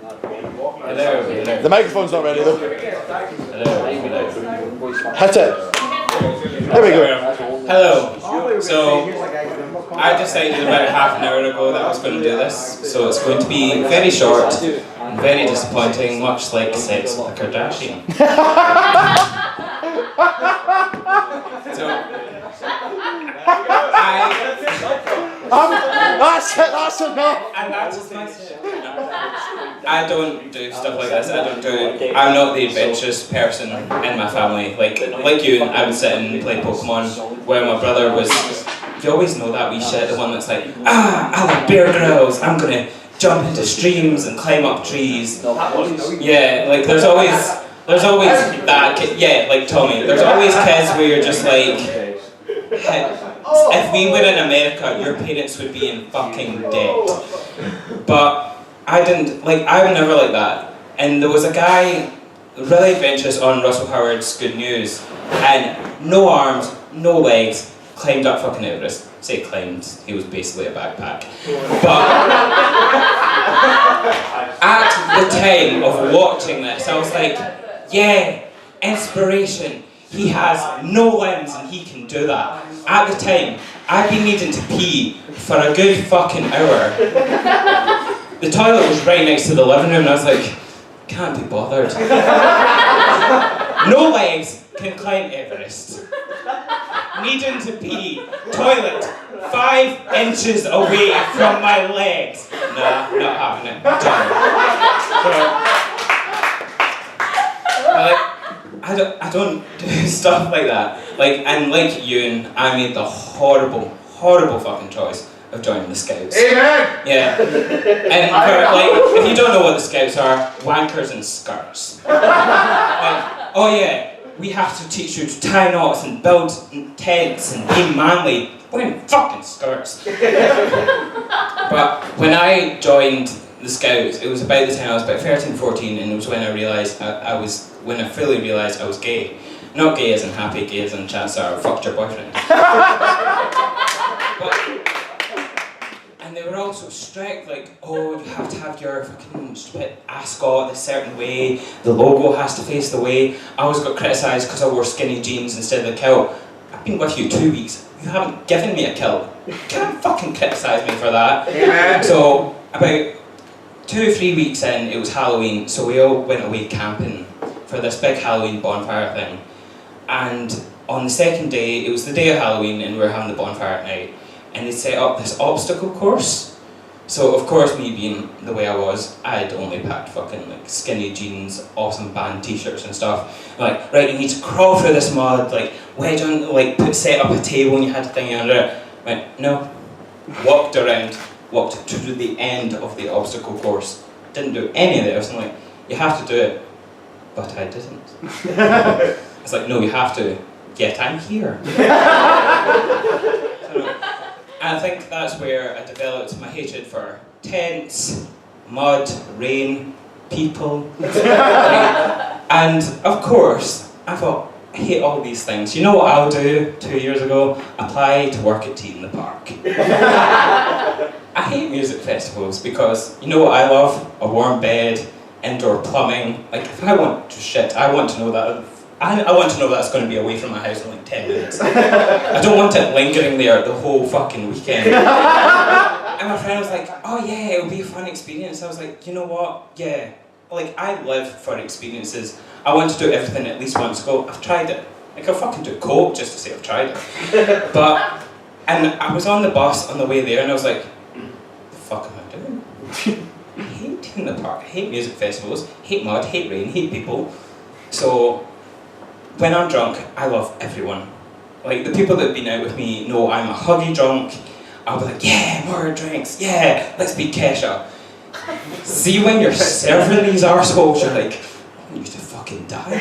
Hello. The microphone's not ready though. Hello. Hit it. There we go. Hello. So, I decided about half an hour ago that I was going to do this, so it's going to be very short and very disappointing, much like Sex with a Kardashian. So, That's it, that's enough. and that's I don't do stuff like this. I'm not the adventurous person in my family. Like you, I would sit and play Pokemon where my brother was. You always know that wee shit, the one that's like, I like Bear Grylls, I'm gonna jump into streams and climb up trees. Yeah, like there's always that kid, yeah, like Tommy, there's always kids where you're just like, if we were in America, your parents would be in fucking debt. But I'm never like that. And there was a guy, really adventurous on Russell Howard's Good News, and no arms, no legs, climbed up fucking Everest. Say climbed, he was basically a backpack. But at the time of watching this, I was like, yeah, inspiration. He has no limbs and he can do that. At the time, I'd been needing to pee for a good fucking hour. The toilet was right next to the living room and I was like, can't be bothered. No legs, can climb Everest. Needing to pee, toilet 5 inches away from my legs. Nah, not having it. Done. I don't do stuff like that. And like Ewan, I made the horrible fucking choice of joining the Scouts. Amen! Yeah. And if you don't know what the Scouts are, wankers and skirts. Oh yeah, we have to teach you to tie knots and build tents and be manly. Wearing fucking skirts. But when I joined the Scouts, it was about the time I was about 13, 14, and it was when I realised when I fully realised I was gay. Not gay as in happy, gay as in chances are I fucked your boyfriend. And they were all so strict, like, oh, you have to have your fucking stupid ascot this certain way, the logo has to face the way. I always got criticised because I wore skinny jeans instead of the kilt. I've been with you 2 weeks, you haven't given me a kilt. You can't fucking criticise me for that. Amen. So, about 2 or 3 weeks in, it was Halloween, so we all went away camping for this big Halloween bonfire thing. And on the second day, it was the day of Halloween and we were having the bonfire at night, and they set up this obstacle course. So of course, me being the way I was, I'd only packed fucking skinny jeans, awesome band t-shirts and stuff. Like, right, you need to crawl through this mud, wedge on, set up a table and you had to thing under it. Went, no. Walked to the end of the obstacle course. Didn't do any of it. I was you have to do it. But I didn't. It's no, you have to. Yet I'm here. I think that's where I developed my hatred for tents, mud, rain, people. And of course, I thought, I hate all these things. You know what I'll do 2 years ago? Apply to work at Tea in the Park. I hate music festivals because, you know what I love? A warm bed, indoor plumbing. If I want to shit, I want to know that I want to know that it's going to be away from my house in 10 minutes. I don't want it lingering there the whole fucking weekend. And my friend was like, oh yeah, it'll be a fun experience. I was like, you know what? Yeah. I live for experiences. I want to do everything at least once. I've tried it. I'll fucking do coke just to say I've tried it. And I was on the bus on the way there and I was like, the fuck am I doing? I hate Tea in the Park. I hate music festivals. Hate mud, hate rain, hate people. So, when I'm drunk, I love everyone. The people that have been out with me know I'm a huggy drunk. I'll be like, yeah, more drinks, yeah, let's be Kesha. See, when you're serving these arseholes, you're like, I want you to fucking die.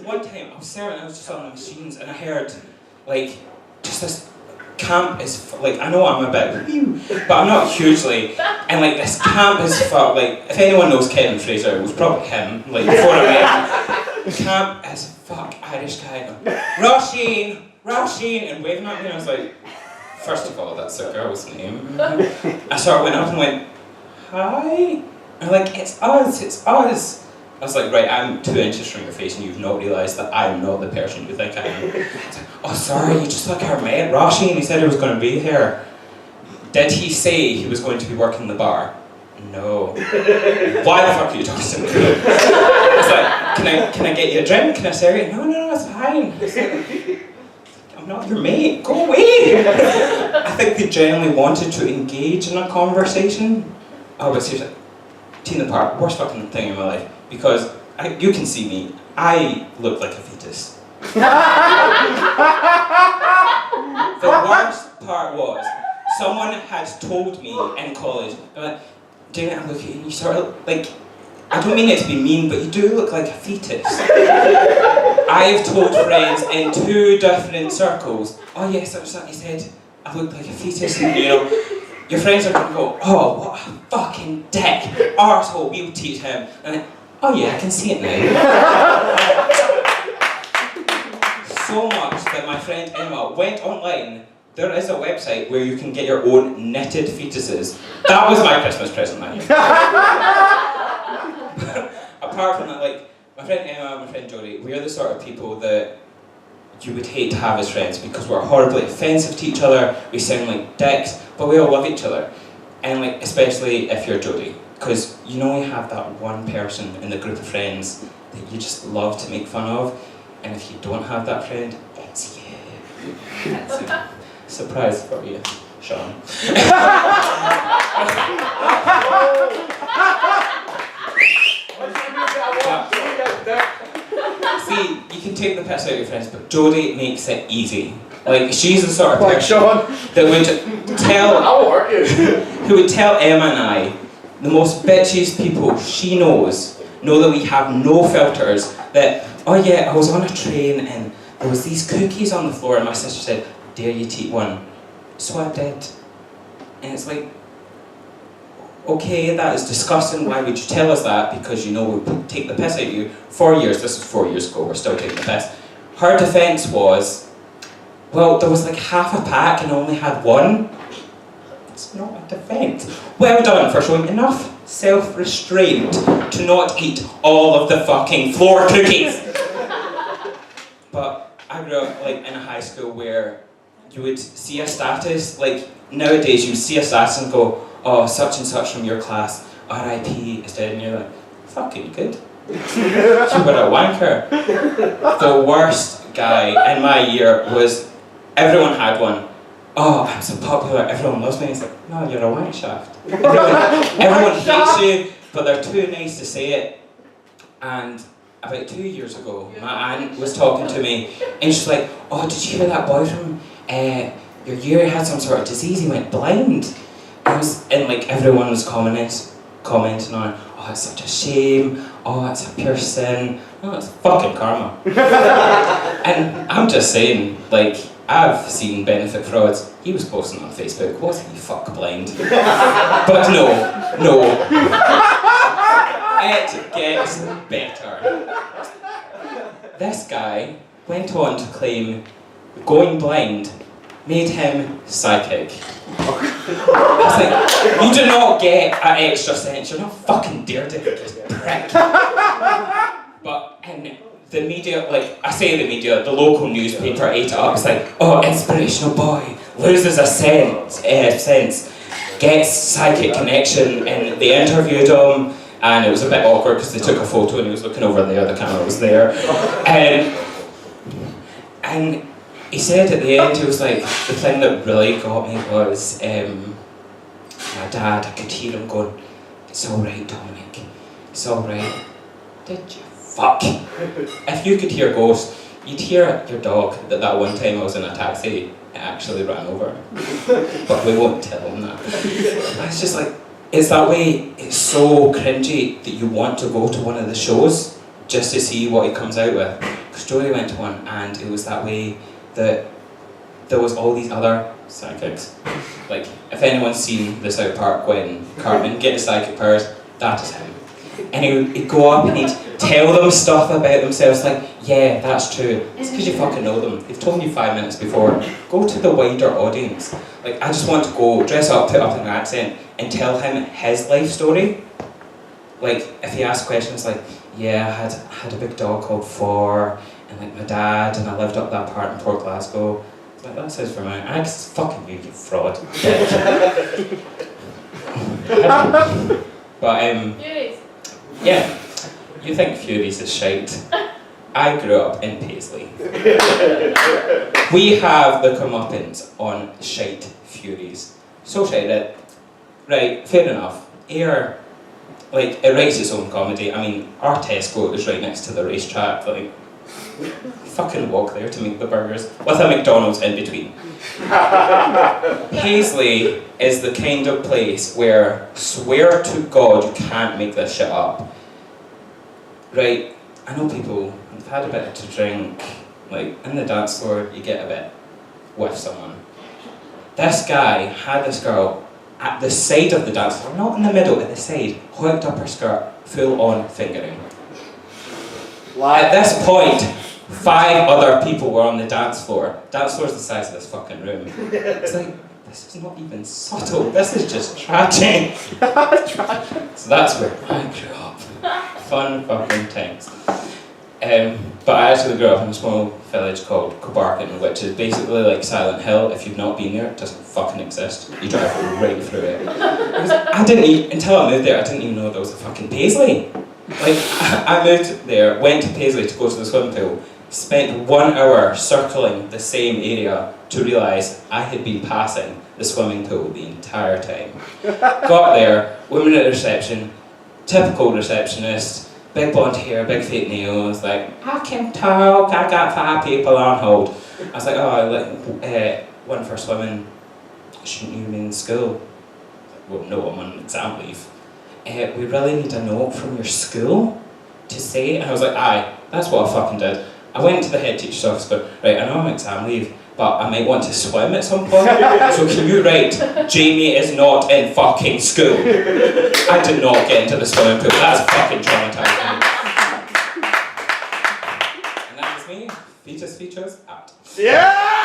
One time, I was just on the machines, and I heard, just this camp is, I know I'm a bit, but I'm not hugely, and this camp is for, if anyone knows Kevin Fraser, it was probably him, before I met him. Camp as fuck, Irish guy, Roisin, and waving at me, and I was like, first of all, that's a girl's name. I sort of went up and went, hi? And like, it's us. I was like, right, I'm 2 inches from your face and you've not realised that I'm not the person you think I am. It's like, oh sorry, you just like our mate, Rashi, and he said he was going to be here. Did he say he was going to be working the bar? No. Why the fuck are you talking to me? I was like, can I get you a drink? Can I serve you? No, it's fine. I was like, I'm not your mate, go away! I think they genuinely wanted to engage in a conversation. Oh, but seriously, Tina Park, worst fucking thing in my life. Because you can see me, I look like a fetus. The worst part was, someone had told me in college, like, David, I look at you and you sort of, like, I don't mean it to be mean, but you do look like a fetus. I've told friends in 2 different circles, oh yes, that was what he said, I look like a fetus, and you know, your friends are going to go, oh, what a fucking dick, arsehole, we'll teach him. And oh yeah, I can see it now. So much that my friend Emma went online. There is a website where you can get your own knitted fetuses. That was my Christmas present, man. Apart from that, like, my friend Emma and my friend Jodie, we're the sort of people that you would hate to have as friends because we're horribly offensive to each other, we sound like dicks, but we all love each other. And like, especially if you're Jodie. Because you know you have that one person in the group of friends that you just love to make fun of, and if you don't have that friend, it's you. So, surprise for you, Sean. See, you can take the piss out of your friends, but Jodie makes it easy. Like, she's the sort of person that would who would tell Emma and I, the most bitchiest people she knows that we have no filters, that, oh yeah, I was on a train and there was these cookies on the floor and my sister said, dare you to eat one? So I did. And it's like, okay, that is disgusting, why would you tell us that? Because you know we take the piss out of you. 4 years, this was 4 years ago, we're still taking the piss. Her defence was, well, there was like half a pack and I only had one. It's not a defence. Well done for showing enough self-restraint to not eat all of the fucking floor cookies. But I grew up like in a high school where you would see a status, like nowadays you see a status and go, oh, such and such from your class, RIP is dead, and you're like, fucking good. You were a wanker. The worst guy in my year was, everyone had one. Oh, I'm so popular, everyone loves me. It's like, no, you're a wank shaft. Everyone hates you, but they're too nice to say it. And about 2 years ago, my aunt was talking to me, and she's like, oh, did you hear that boy from your year had some sort of disease, he went blind? And like everyone was commenting on, oh, it's such a shame, oh, it's a pure sin, oh, it's fucking karma. And I'm just saying, like, I've seen benefit frauds. He was posting on Facebook, wasn't he fuck blind? But no. It gets better. This guy went on to claim going blind made him psychic. I was like, you do not get an extra sense, you're not fucking Daredevil, just prick. But in the media, like, I say the media, the local newspaper ate it up, it's like, oh, inspirational boy, loses a sense, gets psychic connection, and they interviewed him, and it was a bit awkward because they took a photo and he was looking over there, the camera was there. And he said at the end, he was like, the thing that really got me was my dad, I could hear him going, it's alright, Dominic, it's alright. Did you fuck? If you could hear ghosts, you'd hear your dog that one time I was in a taxi, it actually ran over. But we won't tell him that. It's just like, it's that way, it's so cringy that you want to go to one of the shows just to see what he comes out with. Because Jodie went to one and it was that way that there was all these other psychics. Like, if anyone's seen the South Park when Cartman get his psychic powers, that is him. And he'd go up and he'd tell them stuff about themselves, like, yeah, that's true. It's because you fucking know them. They've told you 5 minutes before. Go to the wider audience. Like, I just want to go, dress up, put up an accent, and tell him his life story. Like, if he asks questions like, yeah, I had a big dog called For, and like my dad, and I lived up that part in Port Glasgow. It's like, that says for mine. I fucking you fraud. But, Furies. yeah, you think Furies is shite. I grew up in Paisley. We have the comeuppance on shite Furies. So shite that, right, fair enough. Air, like, it writes its own comedy. I mean, our Tesco is right next to the racetrack. Like, fucking walk there to make the burgers with a McDonald's in between. Paisley is the kind of place where, swear to God, you can't make this shit up. Right, I know people have had a bit to drink, like in the dance floor, you get a bit with someone. This guy had this girl at the side of the dance floor, not in the middle, at the side, hooked up her skirt, full on fingering. At this point, 5 other people were on the dance floor. Dance floor's the size of this fucking room. It's like, this is not even subtle, this is just tragic. So that's where I grew up. Fun fucking times. But I actually grew up in a small village called Cobarkin, which is basically like Silent Hill. If you've not been there, it doesn't fucking exist. You drive right through it. Because until I moved there, I didn't even know there was a fucking Paisley. Like, I moved there, went to Paisley to go to the swimming pool, spent 1 hour circling the same area to realise I had been passing the swimming pool the entire time. Got there, women at the reception, typical receptionist, big blonde hair, big fake nails, like, I can talk, I got 5 people on hold. I was like, oh, one for swimming, shouldn't you be in school? Well, no, I'm on exam leave. We really need a note from your school to say, and I was like, aye, that's what I fucking did. I went to the head teacher's office going, right, I know I'm on exam leave, but I might want to swim at some point, so can you write, Jamie is not in fucking school. I did not get into the swimming pool, that's fucking traumatizing. And that was me, Fetus Features out. Yeah!